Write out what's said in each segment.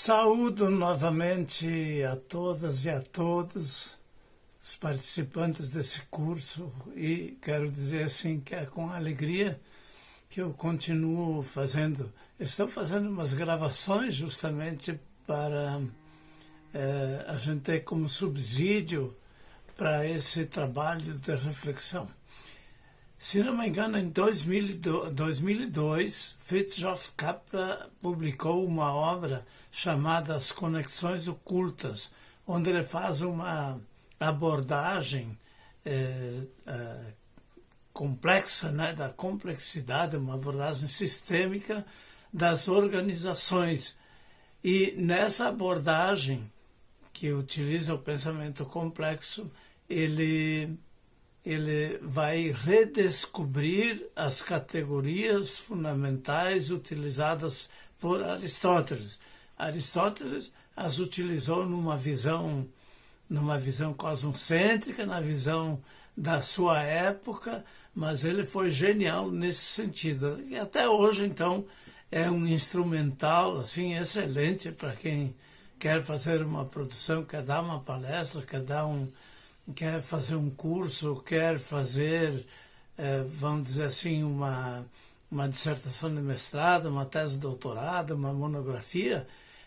Saúdo novamente a todas e a todos os participantes desse curso e quero dizer assim que é com alegria que eu continuo estou fazendo umas gravações justamente para a gente ter como subsídio para esse trabalho de reflexão. Se não me engano, em 2002, Fritjof Capra publicou uma obra chamada As Conexões Ocultas, onde ele faz uma abordagem complexa, né, da complexidade, uma abordagem sistêmica das organizações. E nessa abordagem, que utiliza o pensamento complexo, ele vai redescobrir as categorias fundamentais utilizadas por Aristóteles. Aristóteles as utilizou numa visão cosmocêntrica, na visão da sua época, mas ele foi genial nesse sentido. E até hoje, então, é um instrumental assim, excelente para quem quer fazer uma produção, quer dar uma palestra, quer fazer um curso, quer fazer, vamos dizer assim, uma dissertação de mestrado, uma tese de doutorado, uma monografia.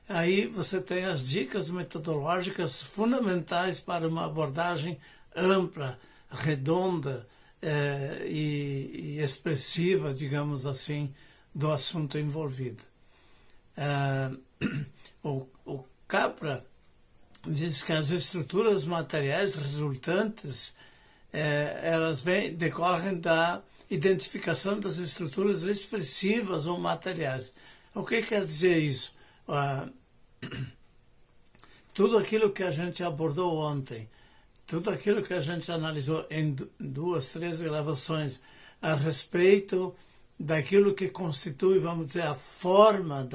Aí você tem as dicas metodológicas fundamentais para uma abordagem ampla, redonda e expressiva, digamos assim, do assunto envolvido. O Capra diz que as estruturas materiais resultantes elas decorrem da identificação das estruturas expressivas ou materiais. O que quer dizer isso? Tudo aquilo que a gente abordou ontem, tudo aquilo que a gente analisou em 2, 3 gravações a respeito daquilo que constitui, vamos dizer, a forma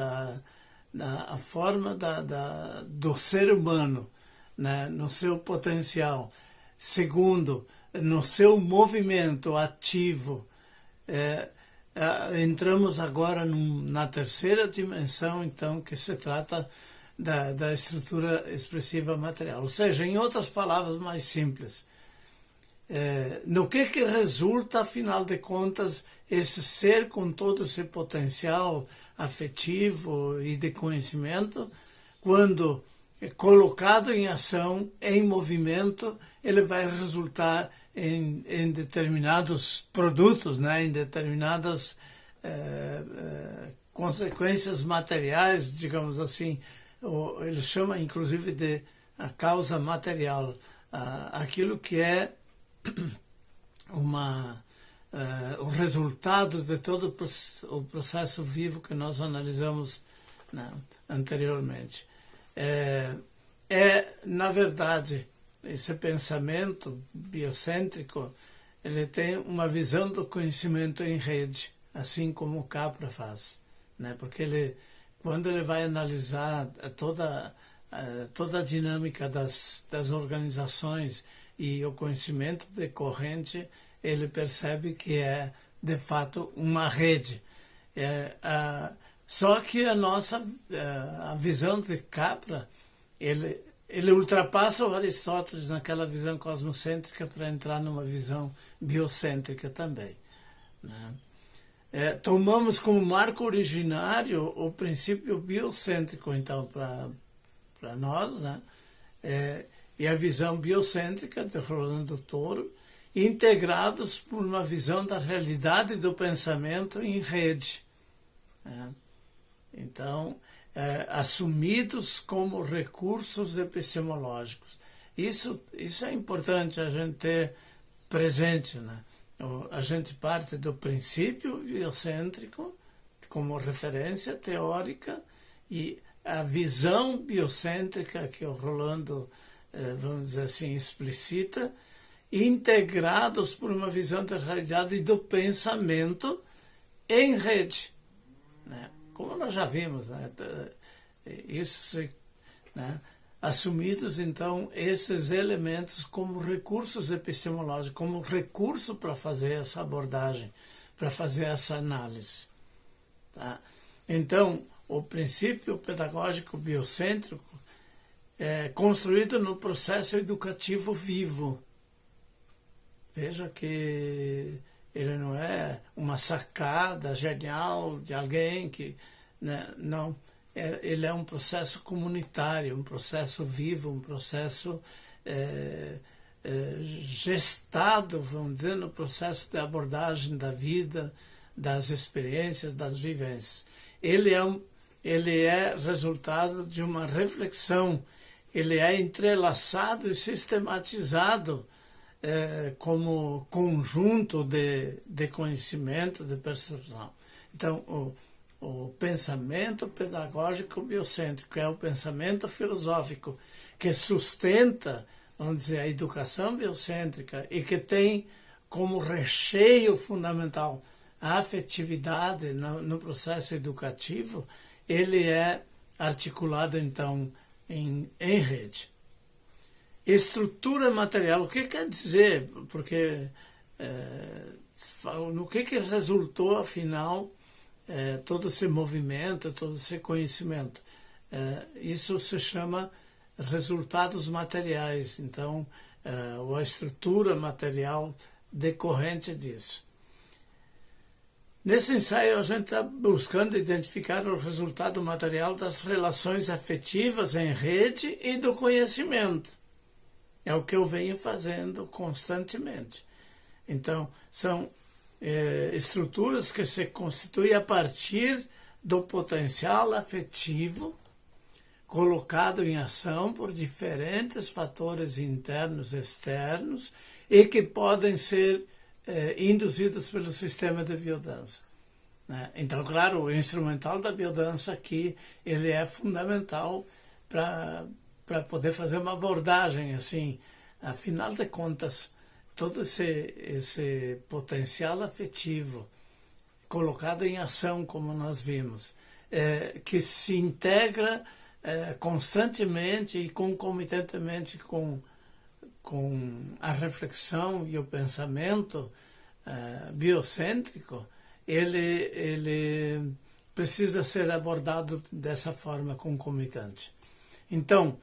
do ser humano, né, no seu potencial. Segundo, no seu movimento ativo. Entramos agora na terceira dimensão, então, que se trata da estrutura expressiva material. Ou seja, em outras palavras mais simples, no que resulta, afinal de contas, esse ser com todo esse potencial afetivo e de conhecimento, quando colocado em ação, em movimento, ele vai resultar em determinados produtos, né, em determinadas consequências materiais, digamos assim. Ele chama, inclusive, de a causa material, aquilo que é o resultado de todo o processo vivo que nós analisamos, né, anteriormente. Na verdade, esse pensamento biocêntrico, ele tem uma visão do conhecimento em rede, assim como o Capra faz, né? Porque quando ele vai analisar toda a dinâmica das organizações e o conhecimento decorrente, ele percebe que é, de fato, uma rede. Só que a visão de Capra, ele ultrapassa o Aristóteles naquela visão cosmocêntrica para entrar numa visão biocêntrica também, né? Tomamos como marco originário o princípio biocêntrico, então, para nós, né? E a visão biocêntrica de Rolando Toro, integrados por uma visão da realidade do pensamento em rede, né? Então, assumidos como recursos epistemológicos. Isso é importante a gente ter presente, né? A gente parte do princípio biocêntrico como referência teórica e a visão biocêntrica que o Rolando, vamos dizer assim, explicita, integrados por uma visão da realidade do pensamento em rede, né? Como nós já vimos, né? Né? Assumidos, então, esses elementos como recursos epistemológicos, como recurso para fazer essa abordagem, para fazer essa análise. Tá? Então, o princípio pedagógico biocêntrico é construído no processo educativo vivo. Veja que ele não é uma sacada genial de alguém que... Né, não, ele é um processo comunitário, um processo vivo, um processo gestado, vamos dizer, no processo de abordagem da vida, das experiências, das vivências. Ele é resultado de uma reflexão, ele é entrelaçado e sistematizado como conjunto de conhecimento, de percepção. Então, o pensamento pedagógico biocêntrico é o pensamento filosófico que sustenta, vamos dizer, a educação biocêntrica e que tem como recheio fundamental a afetividade no processo educativo. Ele é articulado, então, em rede. Estrutura material, o que quer dizer? Porque no que resultou, afinal, todo esse movimento, todo esse conhecimento? Isso se chama resultados materiais, então, ou a estrutura material decorrente disso. Nesse ensaio, a gente está buscando identificar o resultado material das relações afetivas em rede e do conhecimento. É o que eu venho fazendo constantemente. Então, são estruturas que se constituem a partir do potencial afetivo colocado em ação por diferentes fatores internos e externos e que podem ser induzidos pelo sistema de biodança. Né? Então, claro, o instrumental da biodança aqui, ele é fundamental para poder fazer uma abordagem assim. Afinal de contas, todo esse potencial afetivo colocado em ação, como nós vimos, que se integra constantemente e concomitantemente com a reflexão e o pensamento biocêntrico, ele precisa ser abordado dessa forma concomitante. Então,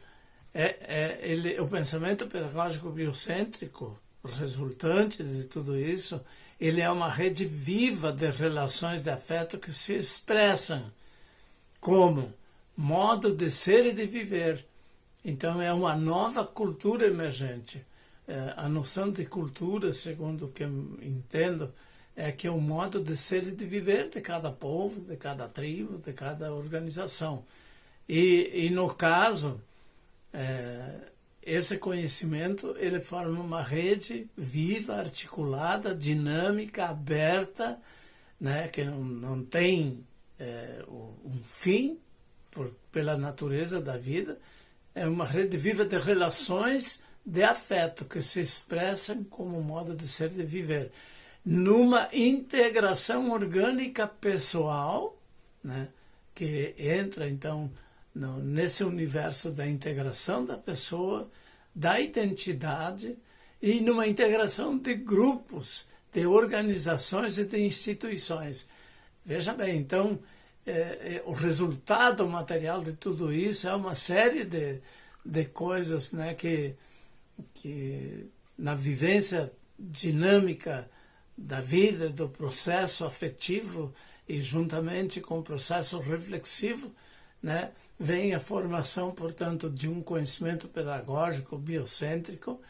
o pensamento pedagógico biocêntrico, resultante de tudo isso, ele é uma rede viva de relações de afeto que se expressam como modo de ser e de viver. Então, é uma nova cultura emergente. A noção de cultura, segundo o que eu entendo, é que é o modo de ser e de viver de cada povo, de cada tribo, de cada organização. E no caso, esse conhecimento, ele forma uma rede viva, articulada, dinâmica, aberta, né, que não tem um fim pela natureza da vida. É uma rede viva de relações de afeto que se expressam como modo de ser e de viver, numa integração orgânica pessoal, né, que entra, então, nesse universo da integração da pessoa, da identidade, e numa integração de grupos, de organizações e de instituições. Veja bem, então, o resultado material de tudo isso é uma série de coisas, né, que na vivência dinâmica da vida, do processo afetivo e juntamente com o processo reflexivo, né, vem a formação, portanto, de um conhecimento pedagógico biocêntrico,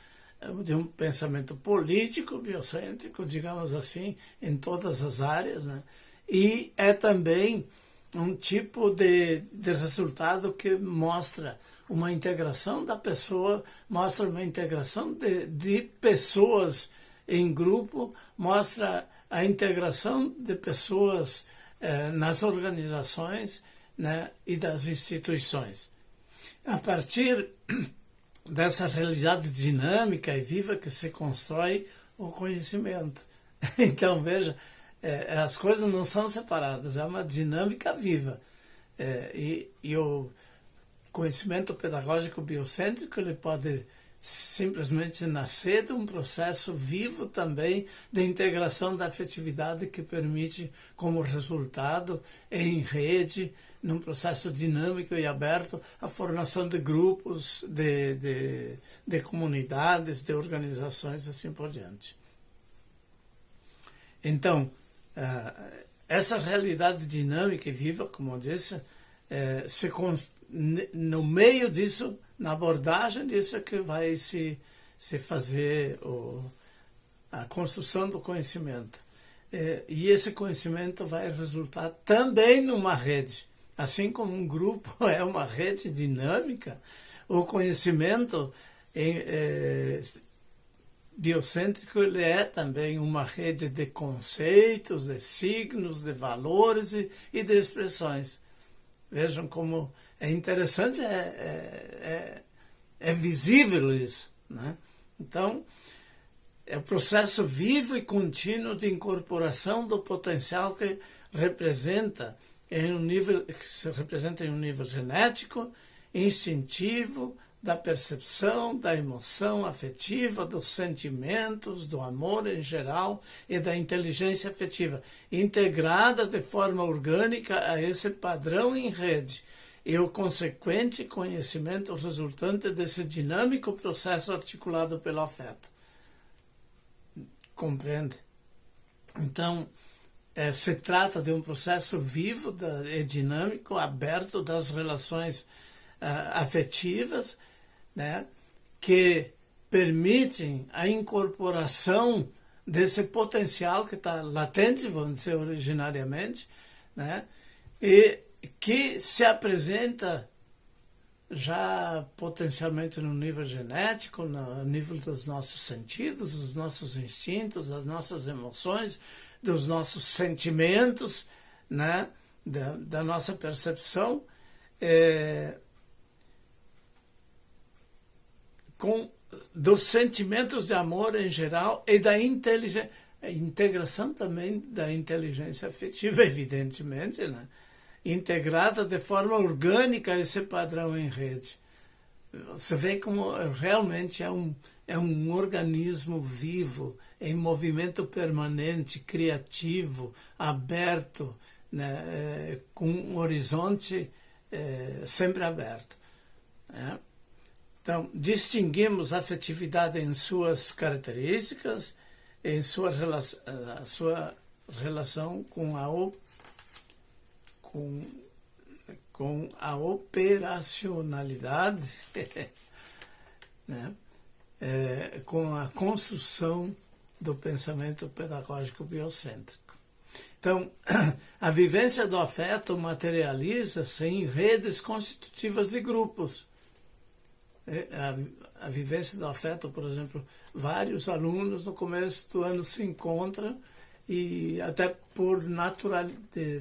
de um pensamento político biocêntrico, digamos assim, em todas as áreas, né, e é também um tipo de resultado que mostra uma integração da pessoa, mostra uma integração de pessoas em grupo, mostra a integração de pessoas nas organizações, né, e das instituições. A partir dessa realidade dinâmica e viva que se constrói o conhecimento. Então, veja, as coisas não são separadas, é uma dinâmica viva. E o conhecimento pedagógico biocêntrico, ele pode simplesmente nascer de um processo vivo também de integração da afetividade que permite, como resultado, em rede, num processo dinâmico e aberto, a formação de grupos, de comunidades, de organizações e assim por diante. Então, essa realidade dinâmica e viva, como eu disse, no meio disso, na abordagem disso é que vai se fazer a construção do conhecimento. E esse conhecimento vai resultar também numa rede. Assim como um grupo é uma rede dinâmica, o conhecimento biocêntrico ele é também uma rede de conceitos, de signos, de valores e de expressões. Vejam como é interessante, é visível isso, né? Então, é o processo vivo e contínuo de incorporação do potencial que representa em um nível genético, instintivo, da percepção, da emoção afetiva, dos sentimentos, do amor em geral e da inteligência afetiva, integrada de forma orgânica a esse padrão em rede e o consequente conhecimento resultante desse dinâmico processo articulado pelo afeto. Compreende? Então, se trata de um processo vivo e dinâmico, aberto das relações afetivas, né, que permitem a incorporação desse potencial que está latente, vamos dizer, originariamente, né, e que se apresenta já potencialmente no nível genético, no nível dos nossos sentidos, dos nossos instintos, das nossas emoções, dos nossos sentimentos, né, da nossa percepção, dos sentimentos de amor em geral e da integração também da inteligência afetiva, evidentemente, né? Integrada de forma orgânica a esse padrão em rede. Você vê como realmente é um organismo vivo, em movimento permanente, criativo, aberto, né? Com um horizonte sempre aberto. Né? Então, distinguimos a afetividade em suas características, em sua relação com a operacionalidade, né? Com a construção do pensamento pedagógico biocêntrico. Então, a vivência do afeto materializa-se em redes constitutivas de grupos. A vivência do afeto, por exemplo, vários alunos no começo do ano se encontram e até de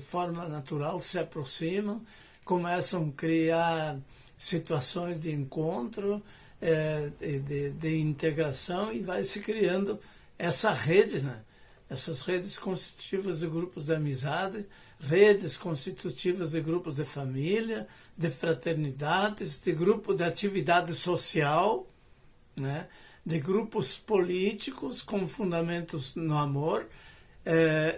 forma natural se aproximam, começam a criar situações de encontro, de integração e vai se criando essa rede, né? Essas redes constitutivas de grupos de amizade, redes constitutivas de grupos de família, de fraternidades, de grupo de atividade social, né? De grupos políticos com fundamentos no amor,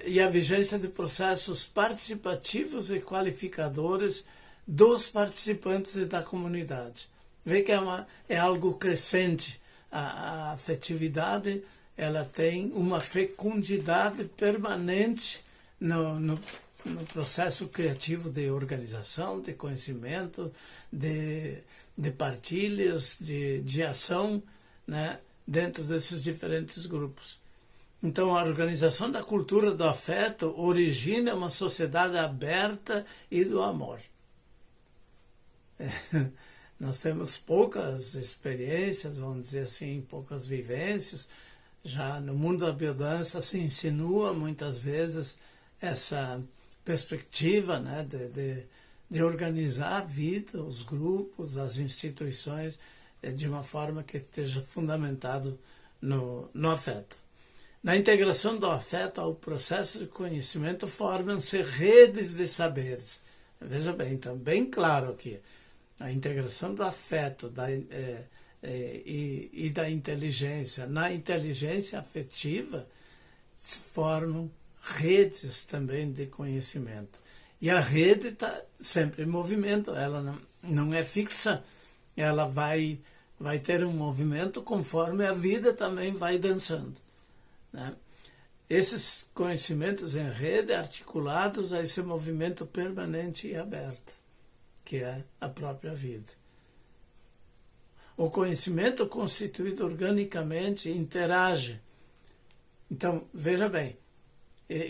e a vigência de processos participativos e qualificadores dos participantes e da comunidade. Vê que é algo crescente. A afetividade ela tem uma fecundidade permanente no processo criativo de organização, de conhecimento, de partilhas, de ação, né, dentro desses diferentes grupos. Então, a organização da cultura do afeto origina uma sociedade aberta e do amor. Nós temos poucas experiências, vamos dizer assim, poucas vivências. Já no mundo da biodança se insinua muitas vezes essa perspectiva, né, de organizar a vida, os grupos, as instituições, de uma forma que esteja fundamentado no afeto. Na integração do afeto ao processo de conhecimento formam-se redes de saberes. Veja bem, então, bem claro aqui, a integração do afeto, e da inteligência. Na inteligência afetiva se formam redes também de conhecimento. E a rede está sempre em movimento, ela não é fixa, ela vai ter um movimento conforme a vida também vai dançando, né? Esses conhecimentos em rede articulados a esse movimento permanente e aberto, que é a própria vida. O conhecimento constituído organicamente interage. Então, veja bem,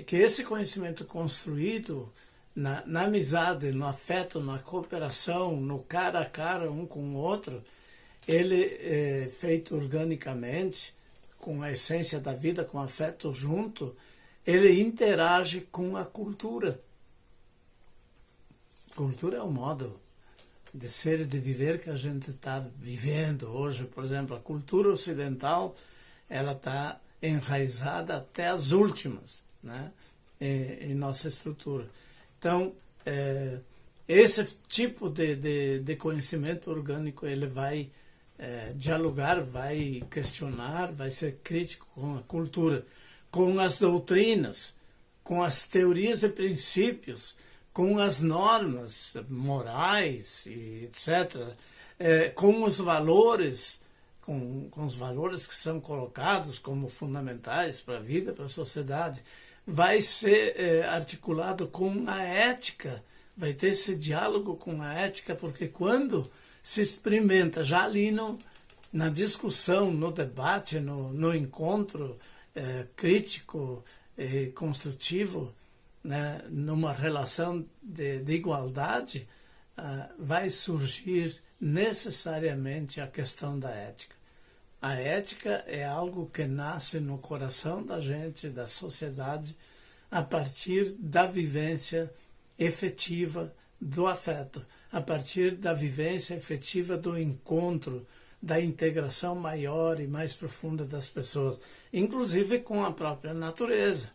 que esse conhecimento construído na amizade, no afeto, na cooperação, no cara a cara um com o outro, ele é feito organicamente, com a essência da vida, com afeto junto, ele interage com a cultura. Cultura é o modo de ser e de viver que a gente está vivendo hoje. Por exemplo, a cultura ocidental, ela está enraizada até as últimas, né, em nossa estrutura. Então, esse tipo de conhecimento orgânico, ele vai dialogar, vai questionar, vai ser crítico com a cultura, com as doutrinas, com as teorias e princípios, com as normas morais, e etc., com os valores, com os valores que são colocados como fundamentais para a vida, para a sociedade. Vai ser articulado com a ética, vai ter esse diálogo com a ética, porque quando se experimenta já ali na discussão, no debate, no encontro crítico e construtivo, né, numa relação de igualdade, vai surgir necessariamente a questão da ética. A ética é algo que nasce no coração da gente, da sociedade, a partir da vivência efetiva do afeto, a partir da vivência efetiva do encontro, da integração maior e mais profunda das pessoas, inclusive com a própria natureza,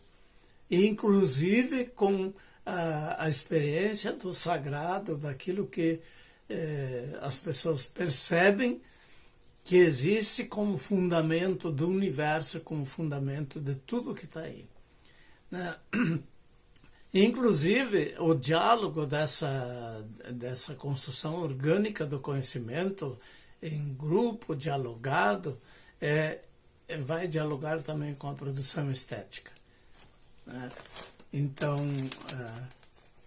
e inclusive com a experiência do sagrado, daquilo que as pessoas percebem que existe como fundamento do universo, como fundamento de tudo que está aí, né? Inclusive, o diálogo dessa construção orgânica do conhecimento em grupo, dialogado, vai dialogar também com a produção estética, né? Então,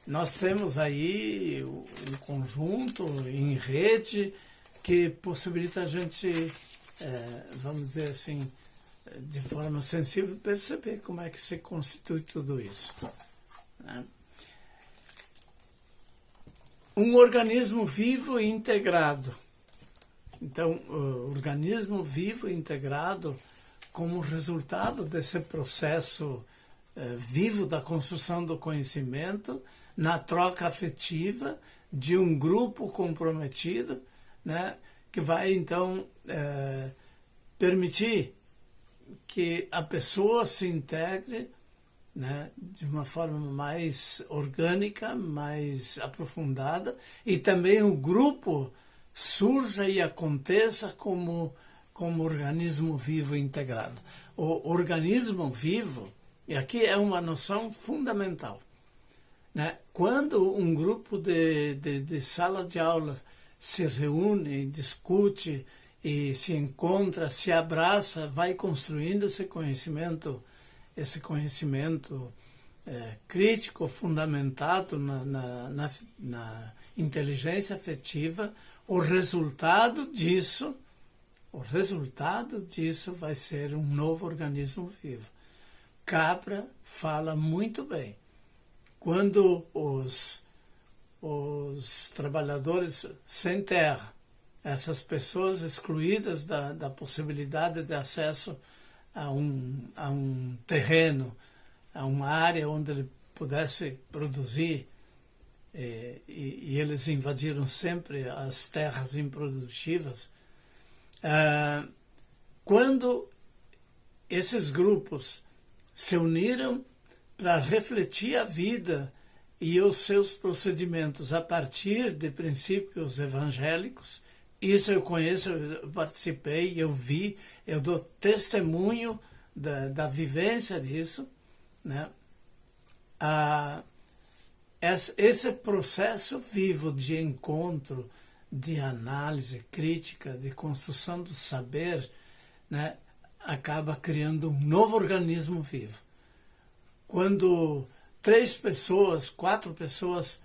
nós temos aí um conjunto em rede que possibilita a gente, vamos dizer assim, de forma sensível, perceber como é que se constitui tudo isso, né? Um organismo vivo e integrado. Então, o organismo vivo e integrado, como resultado desse processo vivo da construção do conhecimento, na troca afetiva de um grupo comprometido, né, que vai, então, permitir que a pessoa se integre, né, de uma forma mais orgânica, mais aprofundada, e também o grupo surja e aconteça como organismo vivo integrado. O organismo vivo, e aqui é uma noção fundamental, né? Quando um grupo de sala de aula se reúne, discute e se encontra, se abraça, vai construindo esse conhecimento crítico, fundamentado na inteligência afetiva, o resultado disso vai ser um novo organismo vivo. Capra fala muito bem. Quando os trabalhadores sem terra, essas pessoas excluídas da possibilidade de acesso a um terreno, a uma área onde ele pudesse produzir, e eles invadiram sempre as terras improdutivas, quando esses grupos se uniram para refletir a vida e os seus procedimentos a partir de princípios evangélicos, Isso eu conheço, eu participei, eu vi, eu dou testemunho da vivência disso, né? Esse processo vivo de encontro, de análise crítica, de construção do saber, né, acaba criando um novo organismo vivo. Quando 3 pessoas, 4 pessoas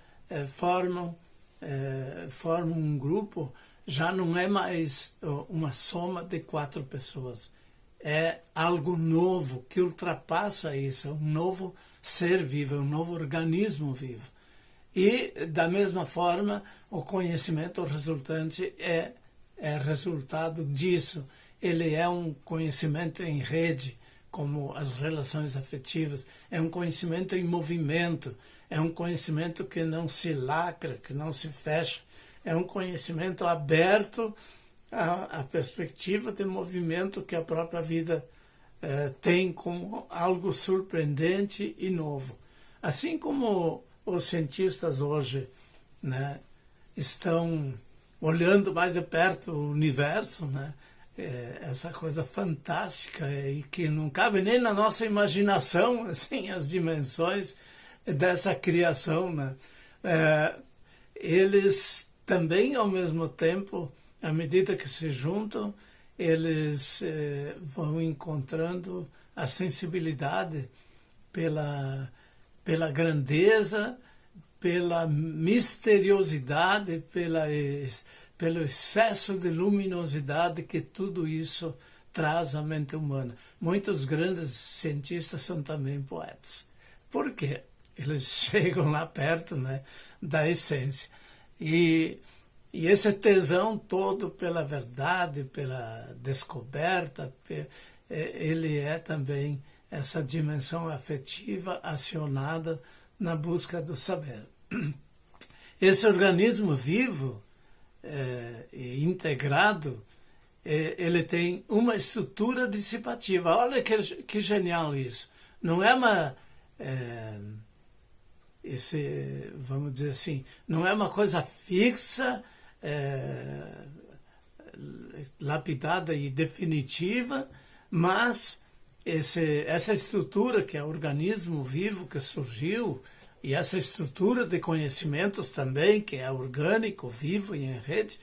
formam um grupo, já não é mais uma soma de 4 pessoas. É algo novo que ultrapassa isso, é um novo ser vivo, é um novo organismo vivo. E, da mesma forma, o conhecimento resultante é resultado disso. Ele é um conhecimento em rede, como as relações afetivas, é um conhecimento em movimento, é um conhecimento que não se lacra, que não se fecha, é um conhecimento aberto à perspectiva de movimento que a própria vida tem como algo surpreendente e novo. Assim como os cientistas hoje, né, estão olhando mais de perto o universo, né, essa coisa fantástica e que não cabe nem na nossa imaginação, assim, as dimensões dessa criação, né? Eles também, ao mesmo tempo, à medida que se juntam, eles vão encontrando a sensibilidade pela grandeza, pela misteriosidade, pelo excesso de luminosidade que tudo isso traz à mente humana. Muitos grandes cientistas são também poetas. Por quê? Eles chegam lá perto, né, da essência. E esse tesão todo pela verdade, pela descoberta, ele é também essa dimensão afetiva acionada na busca do saber. Esse organismo vivo e integrado, ele tem uma estrutura dissipativa. Olha que genial isso. Não é uma... vamos dizer assim, não é uma coisa fixa, lapidada e definitiva, mas essa estrutura que é o organismo vivo que surgiu, e essa estrutura de conhecimentos também, que é orgânico, vivo e em rede,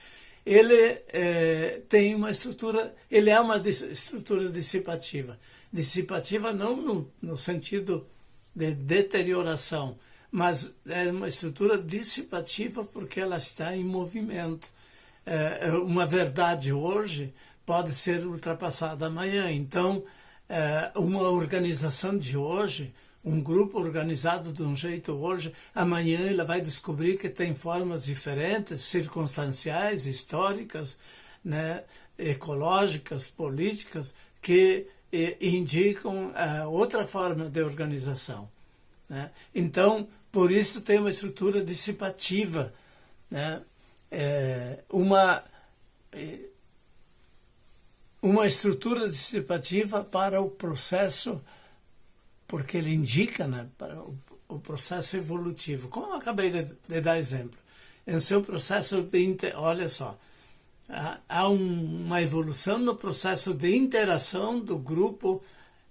ele tem uma estrutura, ele é uma estrutura dissipativa. Dissipativa não no sentido de deterioração, mas é uma estrutura dissipativa porque ela está em movimento. Uma verdade hoje pode ser ultrapassada amanhã. Então, uma organização de hoje, um grupo organizado de um jeito hoje, amanhã ela vai descobrir que tem formas diferentes, circunstanciais, históricas, né, ecológicas, políticas, que indicam outra forma de organização, né? Então, por isso tem uma estrutura dissipativa, né? Uma estrutura dissipativa para o processo, porque ele indica, né, para o processo evolutivo. Como eu acabei de dar exemplo, em seu processo olha só, há uma evolução no processo de interação do grupo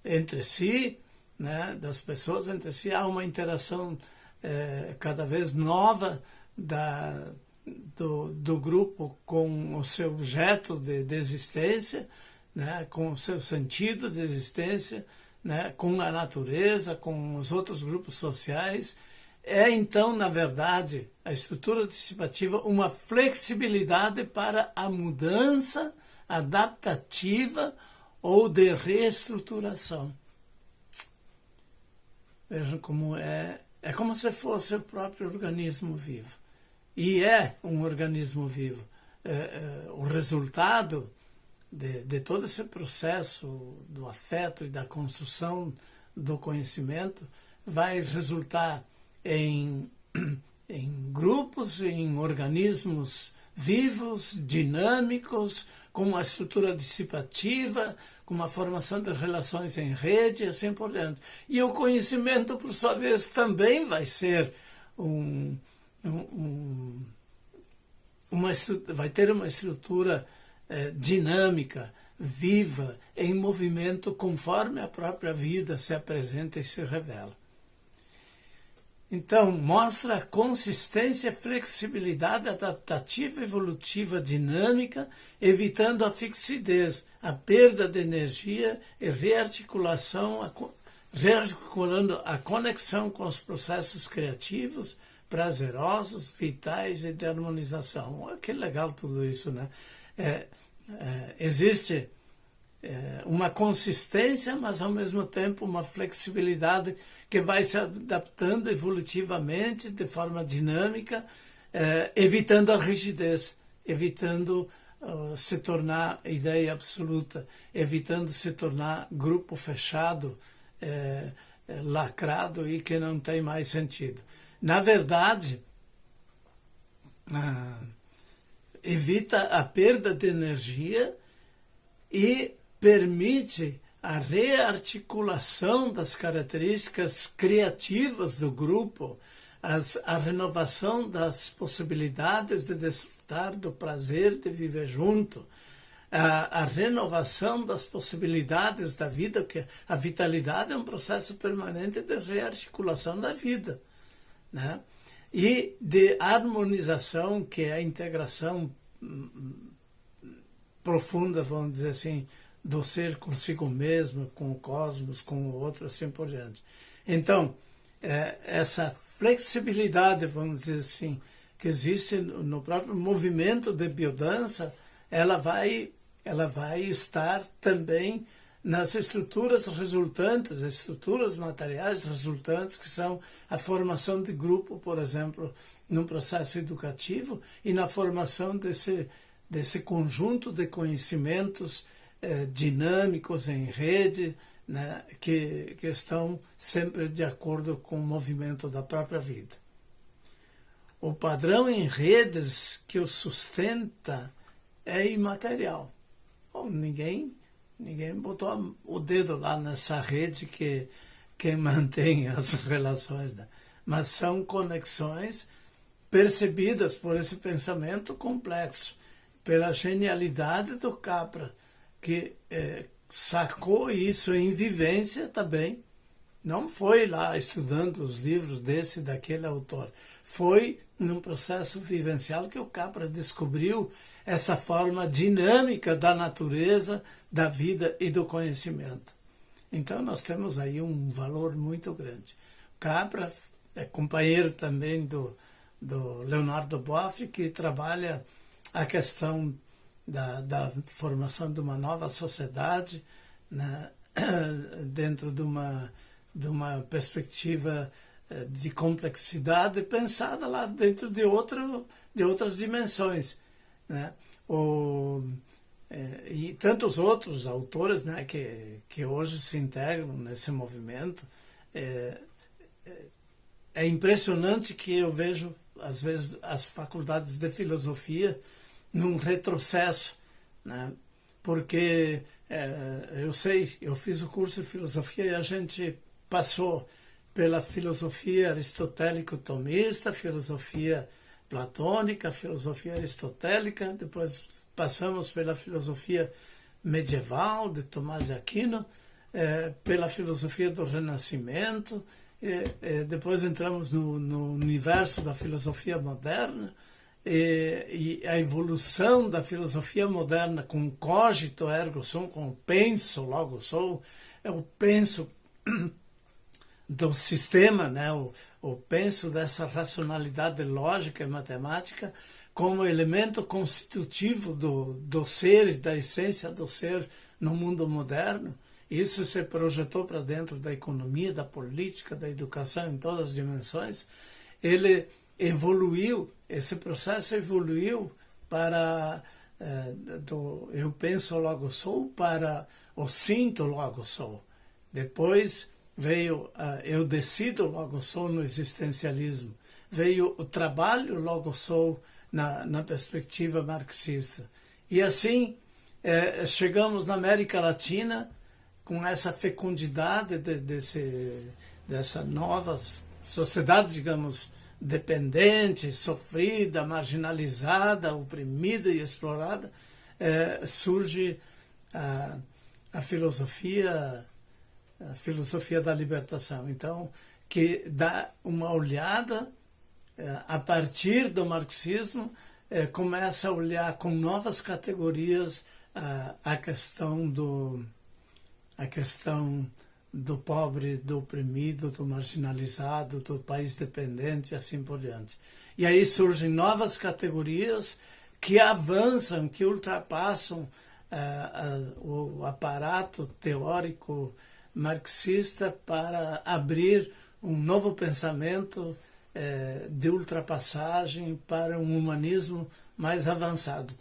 entre si, né, das pessoas entre si, há uma interação cada vez nova do grupo com o seu objeto de existência, né, com o seu sentido de existência, né, com a natureza, com os outros grupos sociais. Então, na verdade, a estrutura dissipativa uma flexibilidade para a mudança adaptativa ou de reestruturação. Vejam como é como se fosse o próprio organismo vivo. E é um organismo vivo. O resultado de todo esse processo do afeto e da construção do conhecimento vai resultar em grupos, em organismos vivos, dinâmicos, com uma estrutura dissipativa, com uma formação de relações em rede e assim por diante. E o conhecimento, por sua vez, também vai ser vai ter uma estrutura dinâmica, viva, em movimento, conforme a própria vida se apresenta e se revela. Então, mostra a consistência, flexibilidade adaptativa, evolutiva, dinâmica, evitando a fixidez, a perda de energia e rearticulando a conexão com os processos criativos, prazerosos, vitais e de harmonização. Que legal tudo isso, né? Existe uma consistência, mas ao mesmo tempo uma flexibilidade que vai se adaptando evolutivamente, de forma dinâmica, evitando a rigidez, evitando se tornar ideia absoluta, evitando se tornar grupo fechado, lacrado e que não tem mais sentido. Na verdade, evita a perda de energia e permite a rearticulação das características criativas do grupo, a renovação das possibilidades de desfrutar do prazer de viver junto, a renovação das possibilidades da vida, porque a vitalidade é um processo permanente de rearticulação da vida, né? E de harmonização, que é a integração profunda, vamos dizer assim, do ser consigo mesmo, com o cosmos, com o outro, assim por diante. Então, essa flexibilidade, vamos dizer assim, que existe no próprio movimento de biodança, ela vai estar também nas estruturas resultantes, estruturas materiais resultantes, que são a formação de grupo, por exemplo, num processo educativo, e na formação desse conjunto de conhecimentos dinâmicos em rede, né, que estão sempre de acordo com o movimento da própria vida. O padrão em redes que o sustenta é imaterial. Bom, ninguém botou o dedo lá nessa rede que mantém as relações, né? Mas são conexões percebidas por esse pensamento complexo, pela genialidade do Capra, que sacou isso em vivência também. Não foi lá estudando os livros desse e daquele autor. Foi num processo vivencial que o Capra descobriu essa forma dinâmica da natureza, da vida e do conhecimento. Então nós temos aí um valor muito grande. Capra é companheiro também do Leonardo Boff, que trabalha a questão da formação de uma nova sociedade, né, dentro de uma perspectiva de complexidade pensada lá dentro de outras dimensões, né? E tantos outros autores, né, que hoje se integram nesse movimento. É impressionante que eu vejo, às vezes, as faculdades de filosofia num retrocesso, né? Porque eu fiz o curso de filosofia e a gente passou pela filosofia aristotélico-tomista, filosofia platônica, filosofia aristotélica, depois passamos pela filosofia medieval de Tomás de Aquino, pela filosofia do Renascimento, depois entramos no universo da filosofia moderna, e a evolução da filosofia moderna com cogito ergo sum, com penso logo sou, o penso do sistema, né? o penso dessa racionalidade lógica e matemática como elemento constitutivo do ser e da essência do ser no mundo moderno. Isso se projetou para dentro da economia, da política, da educação, em todas as dimensões. Ele evoluiu, esse processo evoluiu para do eu penso logo sou para o sinto logo sou. Depois veio eu decido logo sou no existencialismo. Veio o trabalho logo sou na perspectiva marxista. E assim chegamos na América Latina com essa fecundidade dessa nova sociedade, digamos, dependente, sofrida, marginalizada, oprimida e explorada, surge a filosofia da libertação. Então, que dá uma olhada a partir do marxismo, começa a olhar com novas categorias a questão do pobre, do oprimido, do marginalizado, do país dependente e assim por diante. E aí surgem novas categorias que avançam, que ultrapassam o aparato teórico marxista para abrir um novo pensamento de ultrapassagem para um humanismo mais avançado.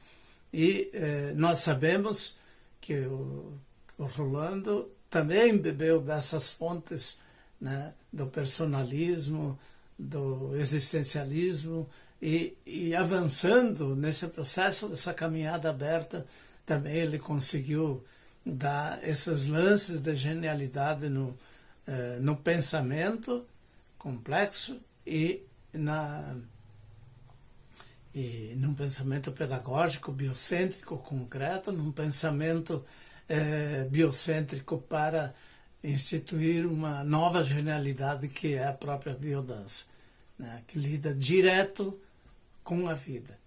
E nós sabemos que o Rolando também bebeu dessas fontes, né, do personalismo, do existencialismo, e avançando nesse processo, dessa caminhada aberta, também ele conseguiu dar esses lances de genialidade no pensamento complexo e num pensamento pedagógico, biocêntrico, concreto, num pensamento biocêntrico para instituir uma nova genialidade que é a própria biodança, né, que lida direto com a vida.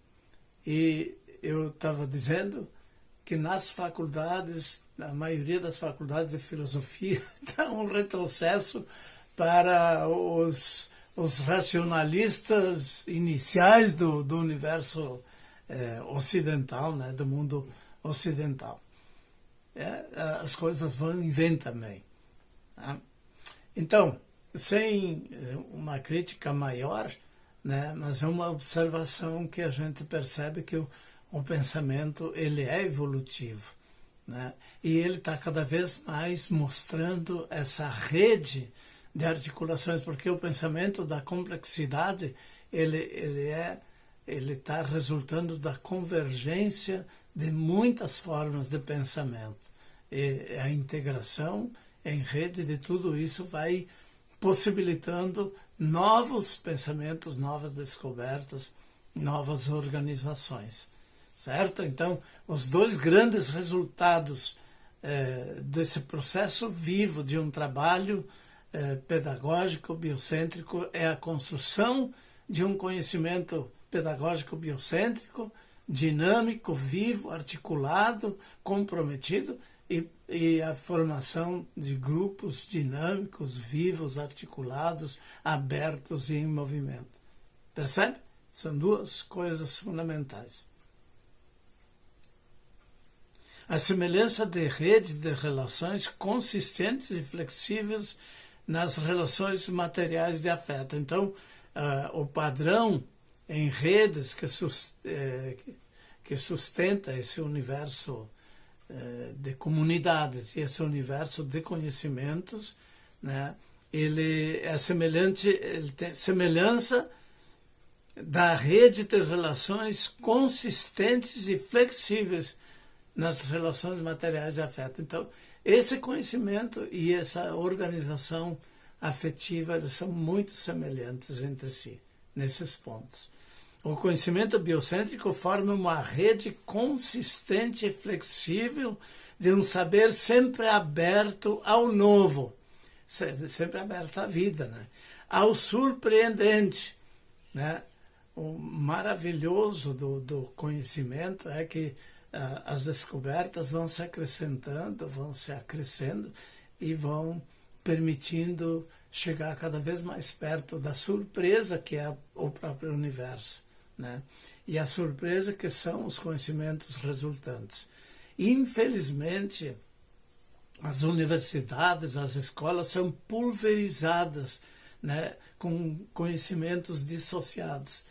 E eu estava dizendo que nas faculdades, a maioria das faculdades de filosofia, está um retrocesso para os racionalistas iniciais do universo ocidental, né, do mundo ocidental. As coisas vão e vêm também. Tá? Então, sem uma crítica maior, né, mas é uma observação que a gente percebe que o pensamento ele é evolutivo, né, e ele está cada vez mais mostrando essa rede de articulações, porque o pensamento da complexidade ele está resultando da convergência de muitas formas de pensamento. E a integração em rede de tudo isso vai possibilitando novos pensamentos, novas descobertas, novas organizações. Certo? Então, os dois grandes resultados desse processo vivo de um trabalho pedagógico, biocêntrico, é a construção de um conhecimento pedagógico biocêntrico, dinâmico, vivo, articulado, comprometido, e a formação de grupos dinâmicos, vivos, articulados, abertos e em movimento. Percebe? São duas coisas fundamentais. A semelhança de rede de relações consistentes e flexíveis nas relações materiais de afeto. Então, o padrão em redes que sustenta esse universo de comunidades e esse universo de conhecimentos, né, ele é semelhante, ele tem semelhança da rede de relações consistentes e flexíveis nas relações materiais de afeto. Então, esse conhecimento e essa organização afetiva, eles são muito semelhantes entre si, nesses pontos. O conhecimento biocêntrico forma uma rede consistente e flexível de um saber sempre aberto ao novo, sempre aberto à vida, né? Ao surpreendente, né? O maravilhoso do conhecimento é que as descobertas vão se acrescentando, vão se acrescendo e vão permitindo chegar cada vez mais perto da surpresa que é o próprio universo, né? E a surpresa que são os conhecimentos resultantes. Infelizmente, as universidades, as escolas são pulverizadas, né, com conhecimentos dissociados.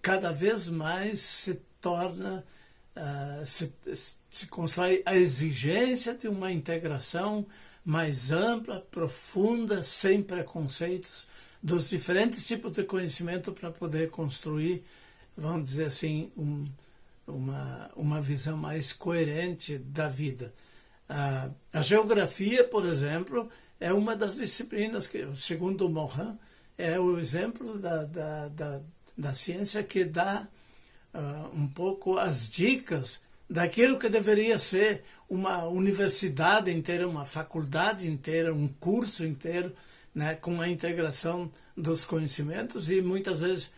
Cada vez mais se torna, se constrói a exigência de uma integração mais ampla, profunda, sem preconceitos, dos diferentes tipos de conhecimento para poder construir, vamos dizer assim, uma visão mais coerente da vida. A geografia, por exemplo, é uma das disciplinas que, segundo Morin, é o exemplo da ciência que dá um pouco as dicas daquilo que deveria ser uma universidade inteira, uma faculdade inteira, um curso inteiro, né, com a integração dos conhecimentos. E muitas vezes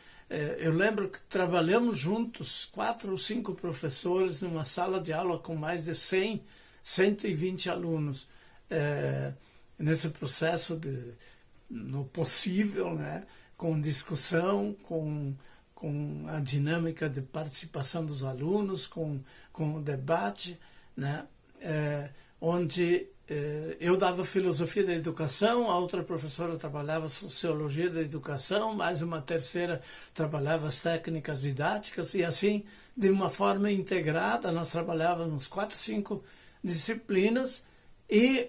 eu lembro que trabalhamos juntos, 4 ou 5 professores, numa sala de aula com mais de 100, 120 alunos, nesse processo no possível, né, com discussão, com a dinâmica de participação dos alunos, com o debate, né, onde eu dava filosofia da educação, a outra professora trabalhava sociologia da educação, mais uma terceira trabalhava as técnicas didáticas, e assim, de uma forma integrada, nós trabalhávamos 4, 5 disciplinas, e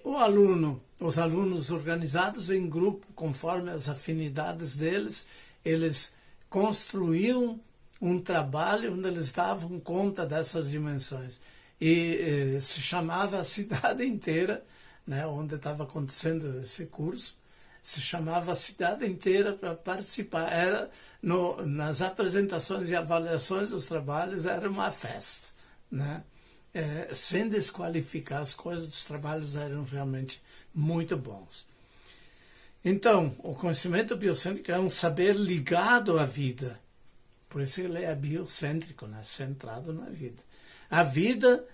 os alunos organizados em grupo, conforme as afinidades deles, eles construíam um trabalho onde eles davam conta dessas dimensões. E se chamava a cidade inteira, né, onde estava acontecendo esse curso, se chamava a cidade inteira para participar. Nas apresentações e avaliações dos trabalhos era uma festa, né? Sem desqualificar as coisas, os trabalhos eram realmente muito bons. Então, o conhecimento biocêntrico é um saber ligado à vida. Por isso ele é biocêntrico, né? Centrado na vida. A vida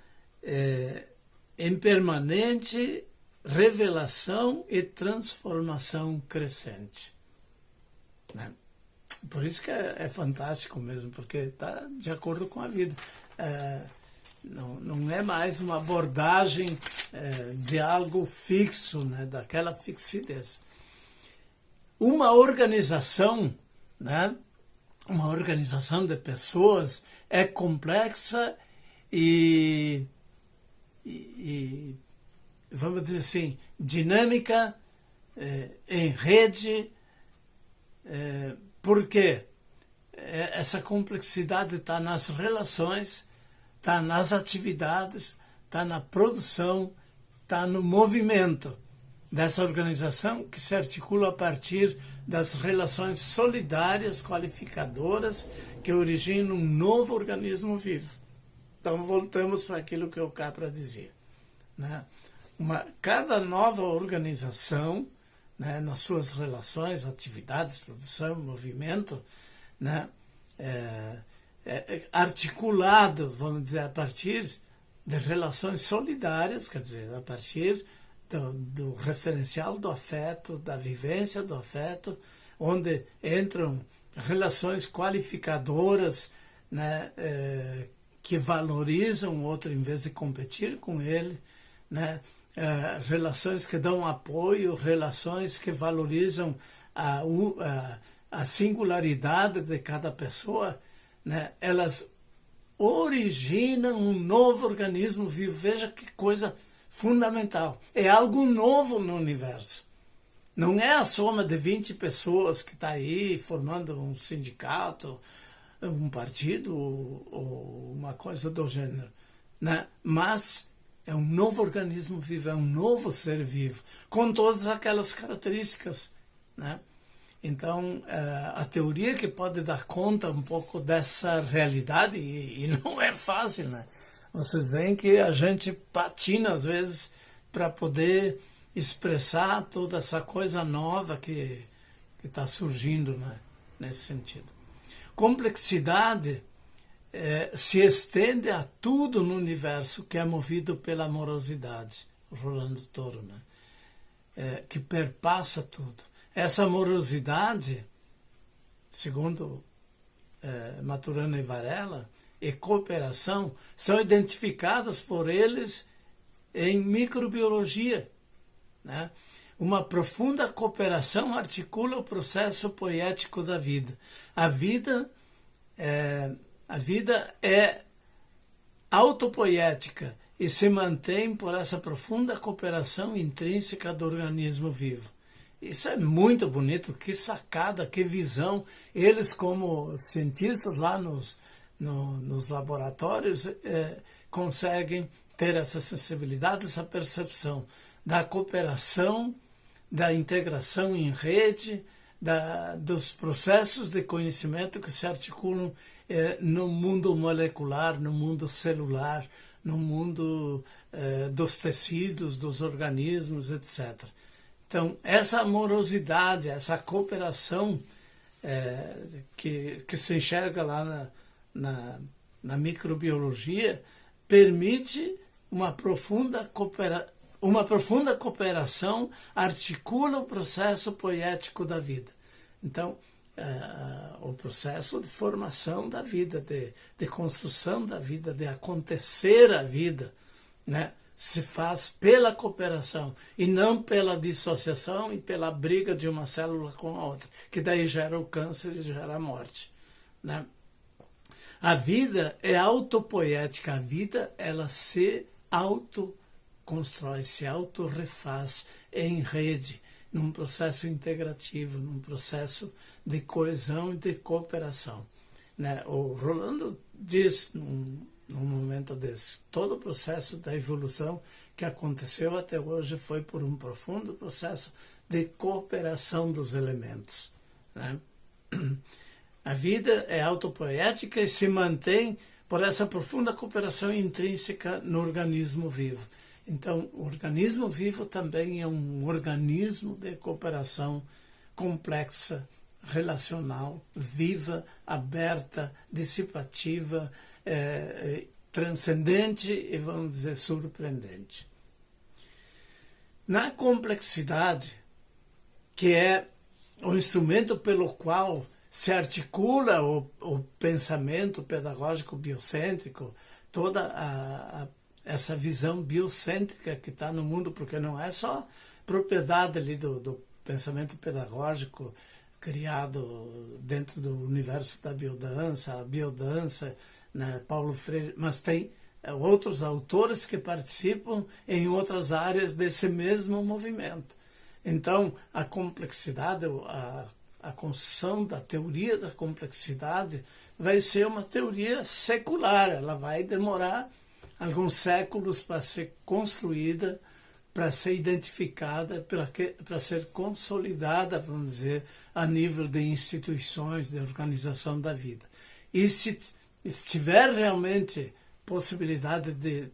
em permanente revelação e transformação crescente, né? Por isso que é fantástico mesmo, porque está de acordo com a vida. Não é mais uma abordagem de algo fixo, né? Daquela fixidez. Uma organização, né? Uma organização de pessoas é complexa e vamos dizer assim, dinâmica, em rede. Por quê? Essa complexidade está nas relações, está nas atividades, está na produção, está no movimento dessa organização, que se articula a partir das relações solidárias, qualificadoras, que originam um novo organismo vivo. Então voltamos para aquilo que o Capra dizia, né? Cada nova organização, né, nas suas relações, atividades, produção, movimento, né, articulado, vamos dizer, a partir de relações solidárias, quer dizer, a partir do referencial do afeto, da vivência do afeto, onde entram relações qualificadoras, né, que valorizam o outro em vez de competir com ele, né, relações que dão apoio, relações que valorizam a singularidade de cada pessoa, né, elas originam um novo organismo vivo. Veja que coisa fundamental. É algo novo no universo. Não é a soma de 20 pessoas que está aí formando um sindicato, um partido ou uma coisa do gênero, né? Mas é um novo organismo vivo, é um novo ser vivo, com todas aquelas características, né? Então, a teoria que pode dar conta um pouco dessa realidade, e não é fácil, né? Vocês veem que a gente patina, às vezes, para poder expressar toda essa coisa nova que está surgindo, né, nesse sentido. Complexidade se estende a tudo no universo que é movido pela amorosidade, Rolando Toro, né, que perpassa tudo. Essa amorosidade, segundo Maturana e Varela, e cooperação são identificadas por eles em microbiologia, né? Uma profunda cooperação articula o processo poético da vida. A vida é autopoética e se mantém por essa profunda cooperação intrínseca do organismo vivo. Isso é muito bonito, que sacada, que visão. Eles, como cientistas lá nos laboratórios, conseguem ter essa sensibilidade, essa percepção da cooperação, da integração em rede, dos processos de conhecimento que se articulam no mundo molecular, no mundo celular, no mundo dos tecidos, dos organismos, etc. Então, essa amorosidade, essa cooperação que se enxerga lá na microbiologia permite uma profunda cooperação, articula o processo poético da vida. Então, o processo de formação da vida, de construção da vida, de acontecer a vida, né, se faz pela cooperação e não pela dissociação e pela briga de uma célula com a outra, que daí gera o câncer e gera a morte, né? A vida é autopoética, a vida ela se autoconstrói, se autorrefaz em rede, num processo integrativo, num processo de coesão e de cooperação, né? O Rolando diz num momento desse, todo o processo da evolução que aconteceu até hoje foi por um profundo processo de cooperação dos elementos, né? A vida é autopoética e se mantém por essa profunda cooperação intrínseca no organismo vivo. Então, o organismo vivo também é um organismo de cooperação complexa, relacional, viva, aberta, dissipativa, transcendente e, vamos dizer, surpreendente. Na complexidade, que é o instrumento pelo qual se articula o pensamento pedagógico biocêntrico, toda essa visão biocêntrica que está no mundo, porque não é só propriedade ali do pensamento pedagógico criado dentro do universo da biodança, a biodança, né, Paulo Freire, mas tem outros autores que participam em outras áreas desse mesmo movimento. Então, a complexidade, a construção da teoria da complexidade vai ser uma teoria secular, ela vai demorar alguns séculos para ser construída, para ser identificada, para ser consolidada, vamos dizer, a nível de instituições de organização da vida. E se tiver realmente possibilidade de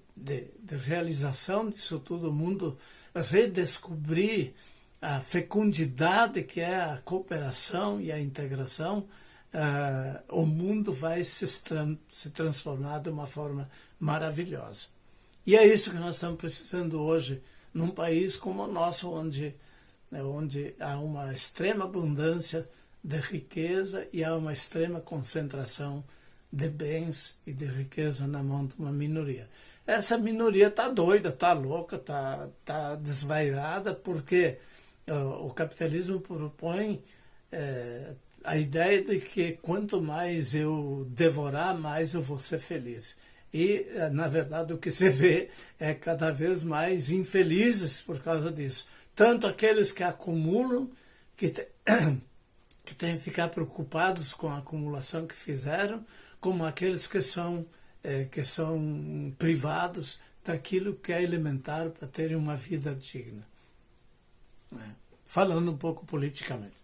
realização disso tudo, o mundo redescobrir a fecundidade que é a cooperação e a integração, o mundo vai se transformar de uma forma maravilhosa. E é isso que nós estamos precisando hoje, num país como o nosso, onde há uma extrema abundância de riqueza e há uma extrema concentração de bens e de riqueza na mão de uma minoria. Essa minoria está doida, está louca, está desvairada, porque o capitalismo propõe a ideia de que quanto mais eu devorar, mais eu vou ser feliz. E, na verdade, o que se vê é cada vez mais infelizes por causa disso. Tanto aqueles que acumulam, que têm que ficar preocupados com a acumulação que fizeram, como aqueles que são privados daquilo que é elementar para terem uma vida digna. Falando um pouco politicamente.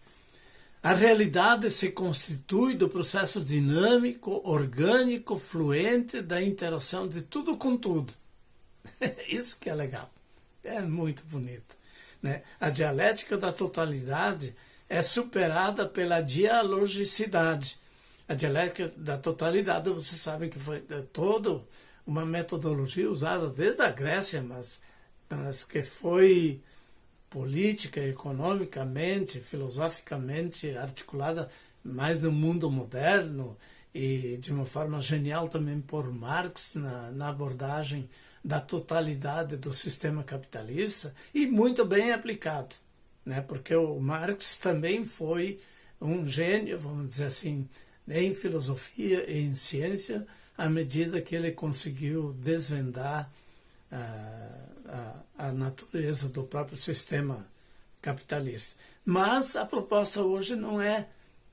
A realidade se constitui do processo dinâmico, orgânico, fluente da interação de tudo com tudo. Isso que é legal. É muito bonito, né? A dialética da totalidade é superada pela dialogicidade. A dialética da totalidade, vocês sabem que foi toda uma metodologia usada desde a Grécia, mas que foi política, economicamente, filosoficamente articulada mais no mundo moderno e de uma forma genial também por Marx na abordagem da totalidade do sistema capitalista e muito bem aplicado, né? Porque o Marx também foi um gênio, vamos dizer assim, em filosofia e em ciência, à medida que ele conseguiu desvendar a natureza do próprio sistema capitalista. Mas a proposta hoje não é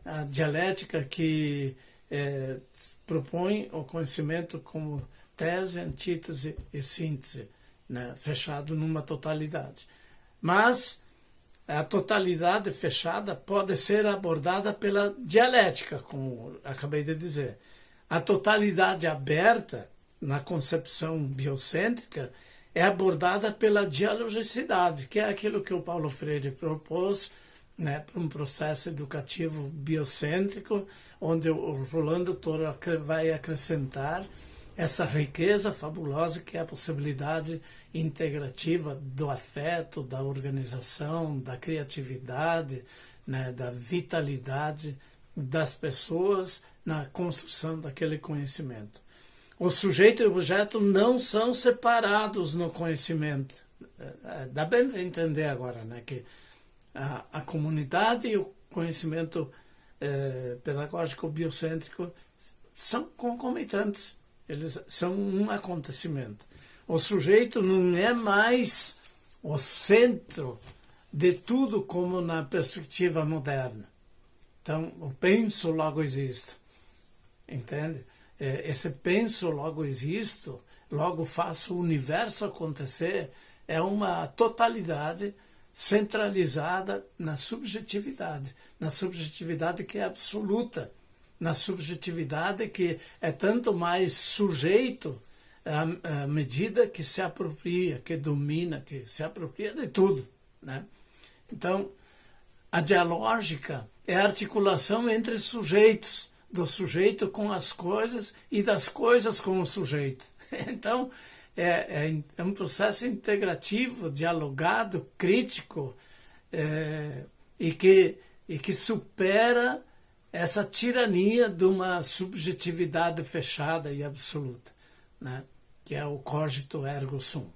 a dialética que propõe o conhecimento como tese, antítese e síntese, né, fechado numa totalidade. Mas A totalidade fechada pode ser abordada pela dialética, como acabei de dizer. A totalidade aberta, na concepção biocêntrica, é abordada pela dialogicidade, que é aquilo que o Paulo Freire propôs, né, para um processo educativo biocêntrico, onde o Rolando Toro vai acrescentar essa riqueza fabulosa que é a possibilidade integrativa do afeto, da organização, da criatividade, né, da vitalidade das pessoas na construção daquele conhecimento. O sujeito e o objeto não são separados no conhecimento. Dá bem para entender agora, né, que a comunidade e o conhecimento pedagógico biocêntrico são concomitantes. Eles são um acontecimento. O sujeito não é mais o centro de tudo como na perspectiva moderna. Então, o penso, logo existo. Entende? Esse penso, logo existo, logo faço o universo acontecer, é uma totalidade centralizada na subjetividade que é absoluta, na subjetividade que é tanto mais sujeito à medida que se apropria, que domina, que se apropria de tudo, né? Então, a dialógica é a articulação entre sujeitos, do sujeito com as coisas e das coisas com o sujeito. Então, é um processo integrativo, dialogado, crítico, e que supera essa tirania de uma subjetividade fechada e absoluta, né? Que é o cogito ergo sum.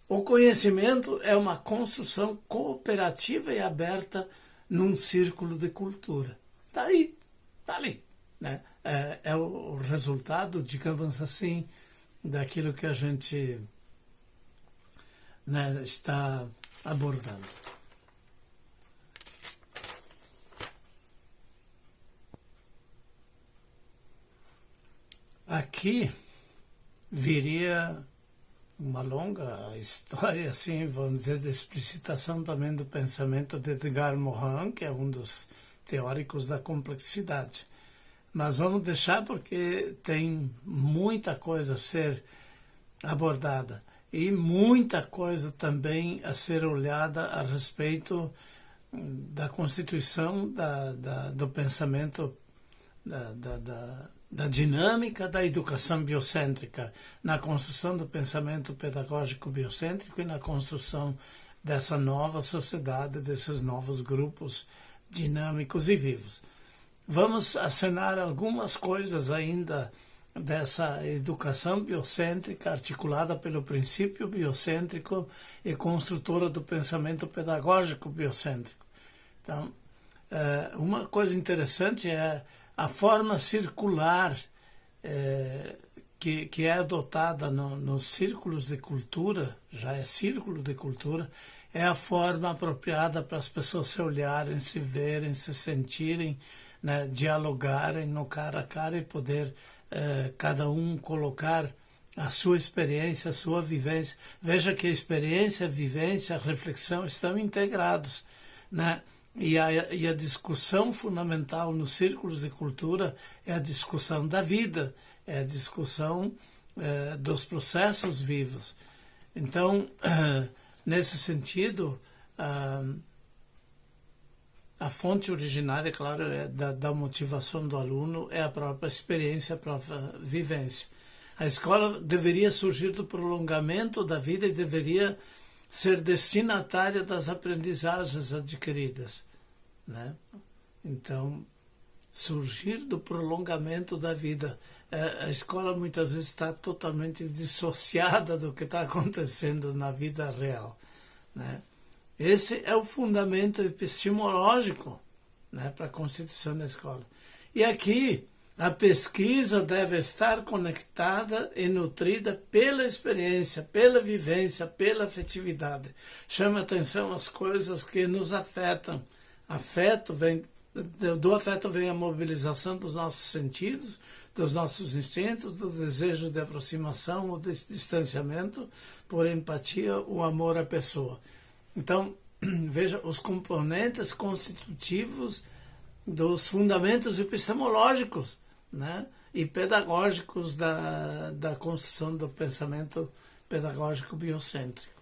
O conhecimento é uma construção cooperativa e aberta num círculo de cultura. Está aí, está ali, né? É o resultado, digamos assim, daquilo que a gente, né, está abordando. Aqui viria uma longa história, assim, vamos dizer, de explicitação também do pensamento de Edgar Morin, que é um dos teóricos da complexidade. Mas vamos deixar porque tem muita coisa a ser abordada e muita coisa também a ser olhada a respeito da constituição do pensamento, da dinâmica da educação biocêntrica, na construção do pensamento pedagógico biocêntrico e na construção dessa nova sociedade, desses novos grupos dinâmicos e vivos. Vamos acenar algumas coisas ainda dessa educação biocêntrica articulada pelo princípio biocêntrico e construtora do pensamento pedagógico biocêntrico. Então, uma coisa interessante é a forma circular que é adotada nos círculos de cultura, já é círculo de cultura, é a forma apropriada para as pessoas se olharem, se verem, se sentirem, né, dialogarem no cara a cara e poder cada um colocar a sua experiência, a sua vivência. Veja que a experiência, a vivência, a reflexão estão integrados, né? E a discussão fundamental nos círculos de cultura é a discussão da vida, é a discussão dos processos vivos. Então, nesse sentido, a fonte originária, claro, da motivação do aluno é a própria experiência, a própria vivência. A escola deveria surgir do prolongamento da vida e deveria ser destinatária das aprendizagens adquiridas, né? Então, surgir do prolongamento da vida. A escola muitas vezes está totalmente dissociada do que está acontecendo na vida real, né? Esse é o fundamento epistemológico, né, para a constituição da escola. E aqui a pesquisa deve estar conectada e nutrida pela experiência, pela vivência, pela afetividade. Chama atenção as coisas que nos afetam. Do afeto vem a mobilização dos nossos sentidos, dos nossos instintos, do desejo de aproximação ou de distanciamento, por empatia, o amor à pessoa. Então, veja, os componentes constitutivos dos fundamentos epistemológicos, né, e pedagógicos da construção do pensamento pedagógico biocêntrico.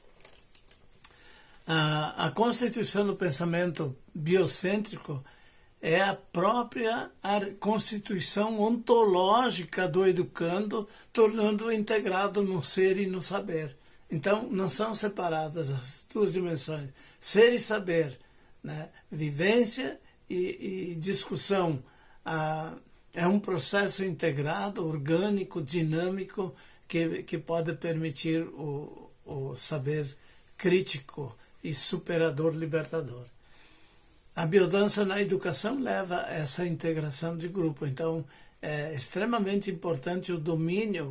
A constituição do pensamento biocêntrico é a própria constituição ontológica do educando, tornando-o integrado no ser e no saber. Então, não são separadas as duas dimensões, ser e saber, né? Vivência e discussão. É um processo integrado, orgânico, dinâmico, que pode permitir o saber crítico e superador libertador. A biodança na educação leva a essa integração de grupo. Então, é extremamente importante o domínio,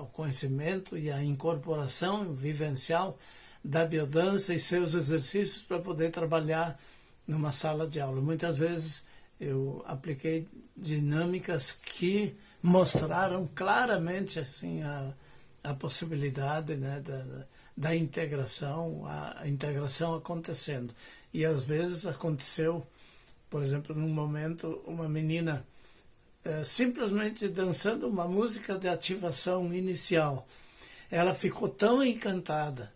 o conhecimento e a incorporação vivencial da biodança e seus exercícios para poder trabalhar numa sala de aula. Muitas vezes eu apliquei dinâmicas que mostraram claramente assim, a possibilidade, né, da integração, a integração acontecendo. E às vezes aconteceu, por exemplo, num momento, uma menina simplesmente dançando uma música de ativação inicial. Ela ficou tão encantada,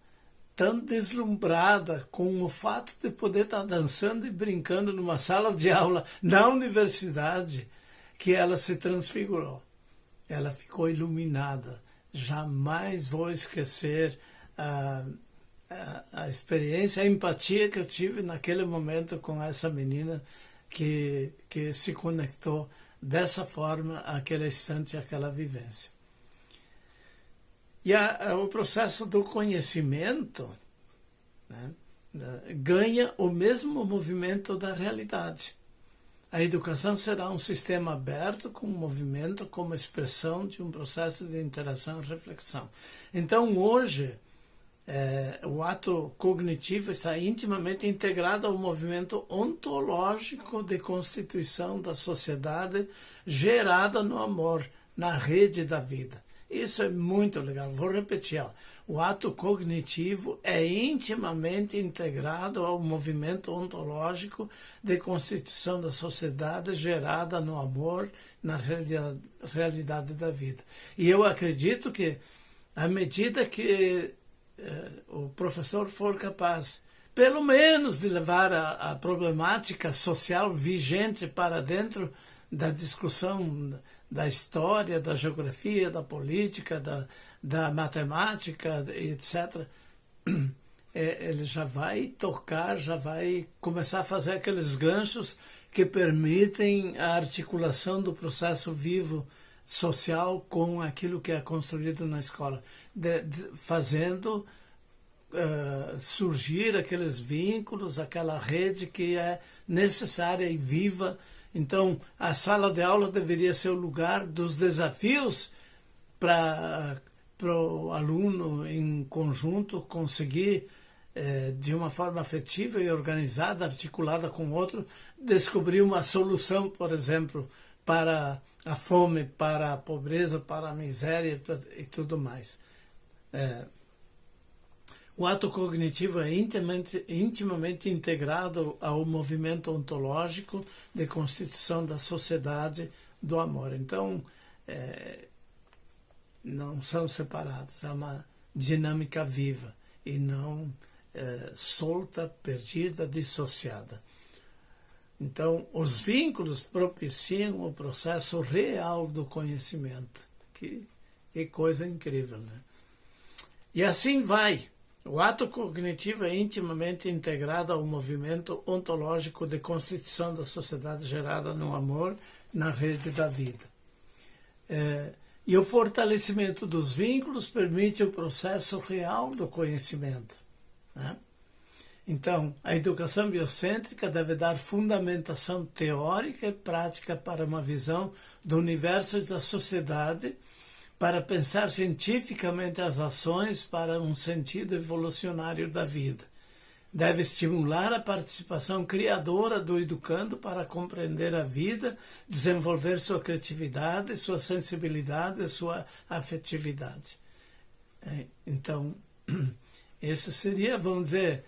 tão deslumbrada com o fato de poder estar dançando e brincando numa sala de aula na universidade, que ela se transfigurou. Ela ficou iluminada. Jamais vou esquecer a experiência, a empatia que eu tive naquele momento com essa menina que se conectou dessa forma àquele instante, àquela vivência. E o processo do conhecimento, né, ganha o mesmo movimento da realidade. A educação será um sistema aberto com movimento como expressão de um processo de interação e reflexão. Então, hoje, o ato cognitivo está intimamente integrado ao movimento ontológico de constituição da sociedade gerada no amor, na rede da vida. Isso é muito legal. Vou repetir. O ato cognitivo é intimamente integrado ao movimento ontológico de constituição da sociedade gerada no amor, na realidade da vida. E eu acredito que, à medida que o professor for capaz, pelo menos, de levar a problemática social vigente para dentro da discussão da história, da geografia, da política, da matemática, etc., ele já vai tocar, já vai começar a fazer aqueles ganchos que permitem a articulação do processo vivo social com aquilo que é construído na escola, fazendo surgir aqueles vínculos, aquela rede que é necessária e viva. Então, a sala de aula deveria ser o lugar dos desafios para o aluno, em conjunto, conseguir, de uma forma afetiva e organizada, articulada com o outro, descobrir uma solução, por exemplo, para a fome, para a pobreza, para a miséria e tudo mais. O ato cognitivo é intimamente integrado ao movimento ontológico de constituição da sociedade do amor. Então, não são separados, é uma dinâmica viva e não solta, perdida, dissociada. Então, os vínculos propiciam o processo real do conhecimento. Que coisa incrível, né? E assim vai. O ato cognitivo é intimamente integrado ao movimento ontológico de constituição da sociedade gerada no amor, na rede da vida. E o fortalecimento dos vínculos permite o processo real do conhecimento, né? Então, a educação biocêntrica deve dar fundamentação teórica e prática para uma visão do universo e da sociedade, para pensar cientificamente as ações para um sentido evolucionário da vida. Deve estimular a participação criadora do educando para compreender a vida, desenvolver sua criatividade, sua sensibilidade, sua afetividade. Então, esse seria, vamos dizer,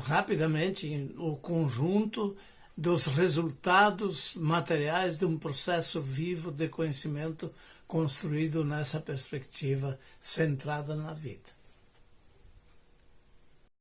rapidamente o conjunto dos resultados materiais de um processo vivo de conhecimento construído nessa perspectiva centrada na vida.